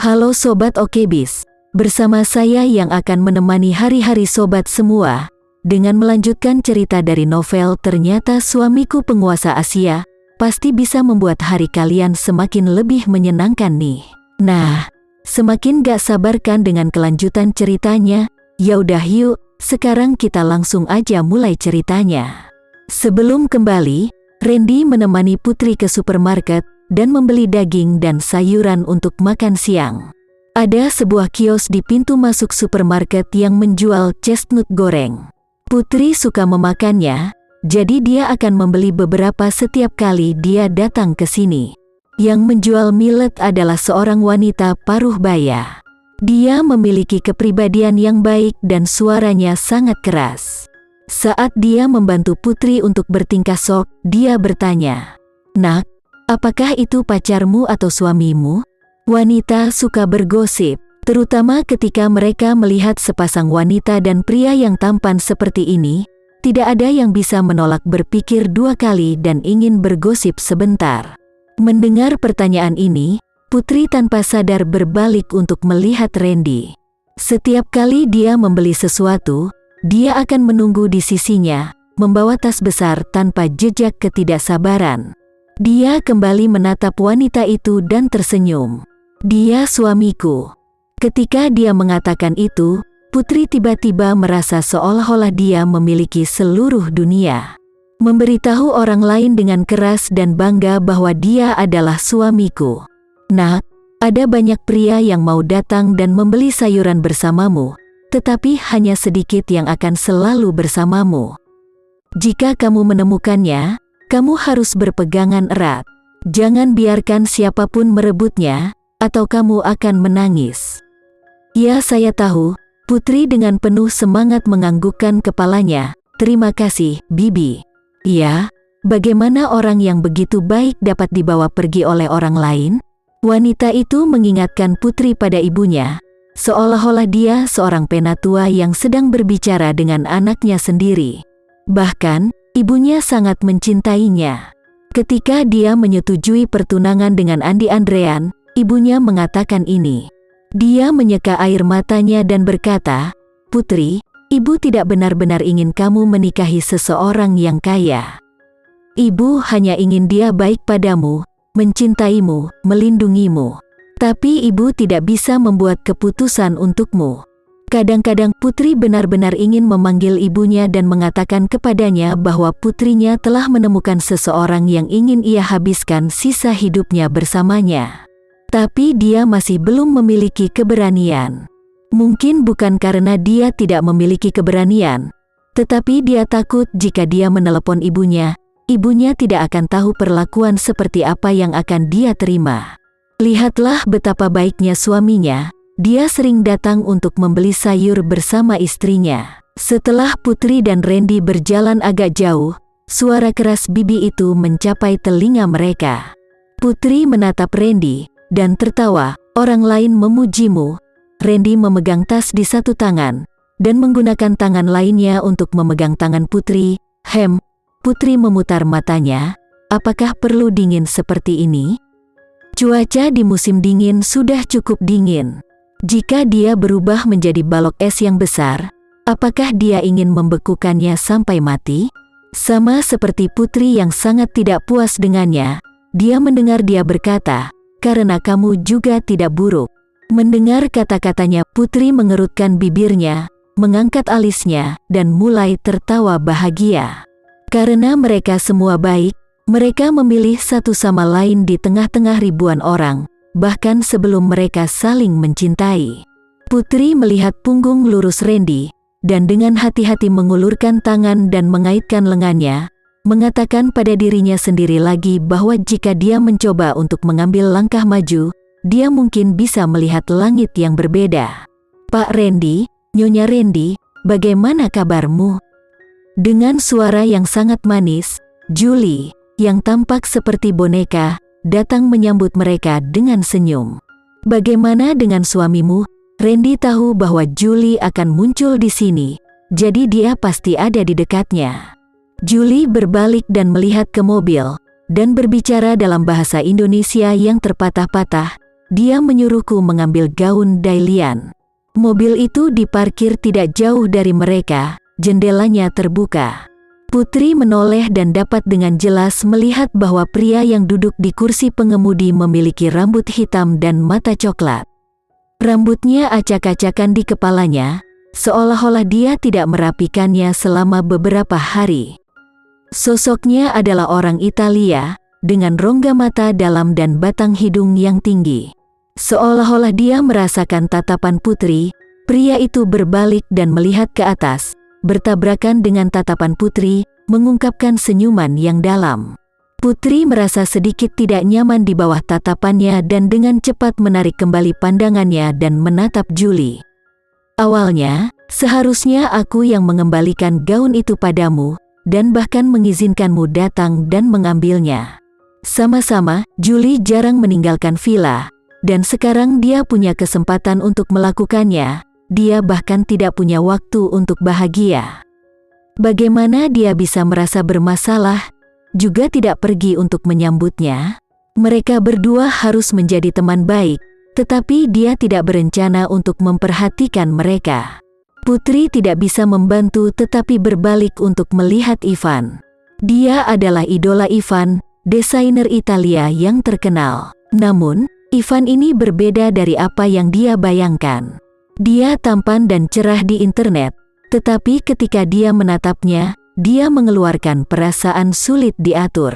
Halo Sobat Okebis, bersama saya yang akan menemani hari-hari Sobat semua, dengan melanjutkan cerita dari novel Ternyata Suamiku Penguasa Asia, pasti bisa membuat hari kalian semakin lebih menyenangkan nih. Nah, semakin gak sabarkan dengan kelanjutan ceritanya, yaudah yuk, sekarang kita langsung aja mulai ceritanya. Sebelum kembali, Randy menemani Putri ke supermarket dan membeli daging dan sayuran untuk makan siang. Ada sebuah kios di pintu masuk supermarket yang menjual chestnut goreng. Putri suka memakannya, jadi dia akan membeli beberapa setiap kali dia datang ke sini. Yang menjual millet adalah seorang wanita paruh baya. Dia memiliki kepribadian yang baik dan suaranya sangat keras. Saat dia membantu Putri untuk bertingkah sok, dia bertanya, "Nak, apakah itu pacarmu atau suamimu?" Wanita suka bergosip, terutama ketika mereka melihat sepasang wanita dan pria yang tampan seperti ini. Tidak ada yang bisa menolak berpikir dua kali dan ingin bergosip sebentar. Mendengar pertanyaan ini, Putri tanpa sadar berbalik untuk melihat Randy. Setiap kali dia membeli sesuatu, dia akan menunggu di sisinya, membawa tas besar tanpa jejak ketidaksabaran. Dia kembali menatap wanita itu dan tersenyum. "Dia suamiku." Ketika dia mengatakan itu, Putri tiba-tiba merasa seolah-olah dia memiliki seluruh dunia. Memberitahu orang lain dengan keras dan bangga bahwa dia adalah suamiku. "Nak, ada banyak pria yang mau datang dan membeli sayuran bersamamu, tetapi hanya sedikit yang akan selalu bersamamu. Jika kamu menemukannya, kamu harus berpegangan erat. Jangan biarkan siapapun merebutnya, atau kamu akan menangis." "Ya, saya tahu." Putri dengan penuh semangat menganggukkan kepalanya. "Terima kasih, Bibi." "Ya, bagaimana orang yang begitu baik dapat dibawa pergi oleh orang lain?" Wanita itu mengingatkan Putri pada ibunya, seolah-olah dia seorang penatua yang sedang berbicara dengan anaknya sendiri. Bahkan, ibunya sangat mencintainya. Ketika dia menyetujui pertunangan dengan Andi Andrean, ibunya mengatakan ini. Dia menyeka air matanya dan berkata, "Putri, ibu tidak benar-benar ingin kamu menikahi seseorang yang kaya. Ibu hanya ingin dia baik padamu, mencintaimu, melindungimu. Tapi ibu tidak bisa membuat keputusan untukmu." Kadang-kadang Putri benar-benar ingin memanggil ibunya dan mengatakan kepadanya bahwa putrinya telah menemukan seseorang yang ingin ia habiskan sisa hidupnya bersamanya. Tapi dia masih belum memiliki keberanian. Mungkin bukan karena dia tidak memiliki keberanian, tetapi dia takut jika dia menelepon ibunya, ibunya tidak akan tahu perlakuan seperti apa yang akan dia terima. Lihatlah betapa baiknya suaminya, dia sering datang untuk membeli sayur bersama istrinya. Setelah Putri dan Randy berjalan agak jauh, suara keras Bibi itu mencapai telinga mereka. Putri menatap Randy dan tertawa, "Orang lain memujimu." Randy memegang tas di satu tangan, dan menggunakan tangan lainnya untuk memegang tangan Putri. Putri memutar matanya, "Apakah perlu dingin seperti ini? Cuaca di musim dingin sudah cukup dingin. Jika dia berubah menjadi balok es yang besar, apakah dia ingin membekukannya sampai mati?" Sama seperti Putri yang sangat tidak puas dengannya, dia mendengar dia berkata, "Karena kamu juga tidak buruk." Mendengar kata-katanya, Putri mengerutkan bibirnya, mengangkat alisnya, dan mulai tertawa bahagia. Karena mereka semua baik, mereka memilih satu sama lain di tengah-tengah ribuan orang, bahkan sebelum mereka saling mencintai. Putri melihat punggung lurus Randy, dan dengan hati-hati mengulurkan tangan dan mengaitkan lengannya, mengatakan pada dirinya sendiri lagi bahwa jika dia mencoba untuk mengambil langkah maju, dia mungkin bisa melihat langit yang berbeda. "Pak Randy, Nyonya Randy, bagaimana kabarmu?" Dengan suara yang sangat manis, Julie, yang tampak seperti boneka, datang menyambut mereka dengan senyum. "Bagaimana dengan suamimu?" Randy tahu bahwa Julie akan muncul di sini, jadi dia pasti ada di dekatnya. Julie berbalik dan melihat ke mobil, dan berbicara dalam bahasa Indonesia yang terpatah-patah, dia menyuruhku mengambil gaun Dailian. Mobil itu diparkir tidak jauh dari mereka, jendelanya terbuka. Putri menoleh dan dapat dengan jelas melihat bahwa pria yang duduk di kursi pengemudi memiliki rambut hitam dan mata coklat. Rambutnya acak-acakan di kepalanya, seolah-olah dia tidak merapikannya selama beberapa hari. Sosoknya adalah orang Italia, dengan rongga mata dalam dan batang hidung yang tinggi. Seolah-olah dia merasakan tatapan Putri, pria itu berbalik dan melihat ke atas, bertabrakan dengan tatapan Putri, mengungkapkan senyuman yang dalam. Putri merasa sedikit tidak nyaman di bawah tatapannya dan dengan cepat menarik kembali pandangannya dan menatap Julie. Awalnya, seharusnya aku yang mengembalikan gaun itu padamu, dan bahkan mengizinkanmu datang dan mengambilnya. Sama-sama, Julie jarang meninggalkan villa, dan sekarang dia punya kesempatan untuk melakukannya. Dia bahkan tidak punya waktu untuk bahagia. Bagaimana dia bisa merasa bermasalah, juga tidak pergi untuk menyambutnya? Mereka berdua harus menjadi teman baik, tetapi dia tidak berencana untuk memperhatikan mereka. Putri tidak bisa membantu tetapi berbalik untuk melihat Ivan. Dia adalah idola Ivan, desainer Italia yang terkenal. Namun, Ivan ini berbeda dari apa yang dia bayangkan. Dia tampan dan cerah di internet, tetapi ketika dia menatapnya, dia mengeluarkan perasaan sulit diatur.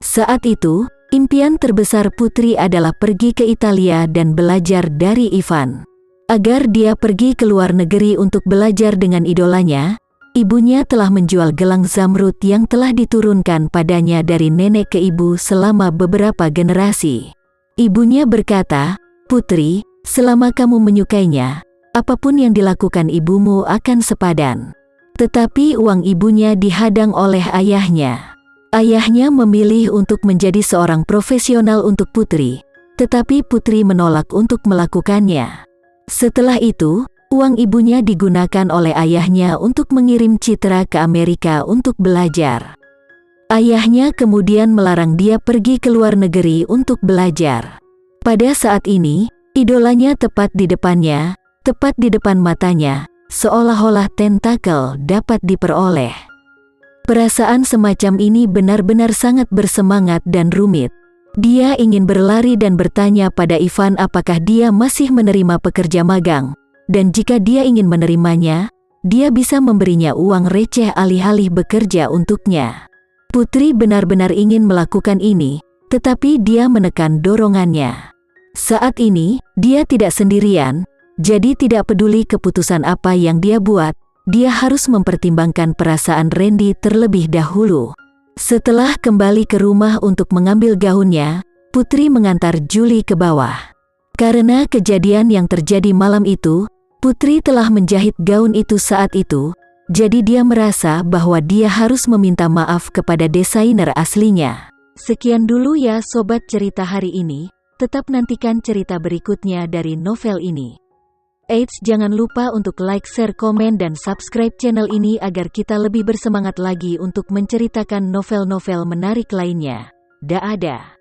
Saat itu, impian terbesar Putri adalah pergi ke Italia dan belajar dari Ivan. Agar dia pergi ke luar negeri untuk belajar dengan idolanya, ibunya telah menjual gelang zamrud yang telah diturunkan padanya dari nenek ke ibu selama beberapa generasi. Ibunya berkata, "Putri, selama kamu menyukainya, apapun yang dilakukan ibumu akan sepadan." Tetapi uang ibunya dihadang oleh ayahnya. Ayahnya memilih untuk menjadi seorang profesional untuk Putri, tetapi Putri menolak untuk melakukannya. Setelah itu, uang ibunya digunakan oleh ayahnya untuk mengirim Citra ke Amerika untuk belajar. Ayahnya kemudian melarang dia pergi ke luar negeri untuk belajar. Pada saat ini, idolanya tepat di depannya, tepat di depan matanya, seolah-olah tentakel dapat diperoleh. Perasaan semacam ini benar-benar sangat bersemangat dan rumit. Dia ingin berlari dan bertanya pada Ivan apakah dia masih menerima pekerja magang, dan jika dia ingin menerimanya, dia bisa memberinya uang receh alih-alih bekerja untuknya. Putri benar-benar ingin melakukan ini, tetapi dia menekan dorongannya. Saat ini, dia tidak sendirian, jadi tidak peduli keputusan apa yang dia buat, dia harus mempertimbangkan perasaan Randy terlebih dahulu. Setelah kembali ke rumah untuk mengambil gaunnya, Putri mengantar Julie ke bawah. Karena kejadian yang terjadi malam itu, Putri telah menjahit gaun itu saat itu, jadi dia merasa bahwa dia harus meminta maaf kepada desainer aslinya. Sekian dulu ya sobat cerita hari ini, tetap nantikan cerita berikutnya dari novel ini. Eits, jangan lupa untuk like, share, komen, dan subscribe channel ini agar kita lebih bersemangat lagi untuk menceritakan novel-novel menarik lainnya. Dah ada.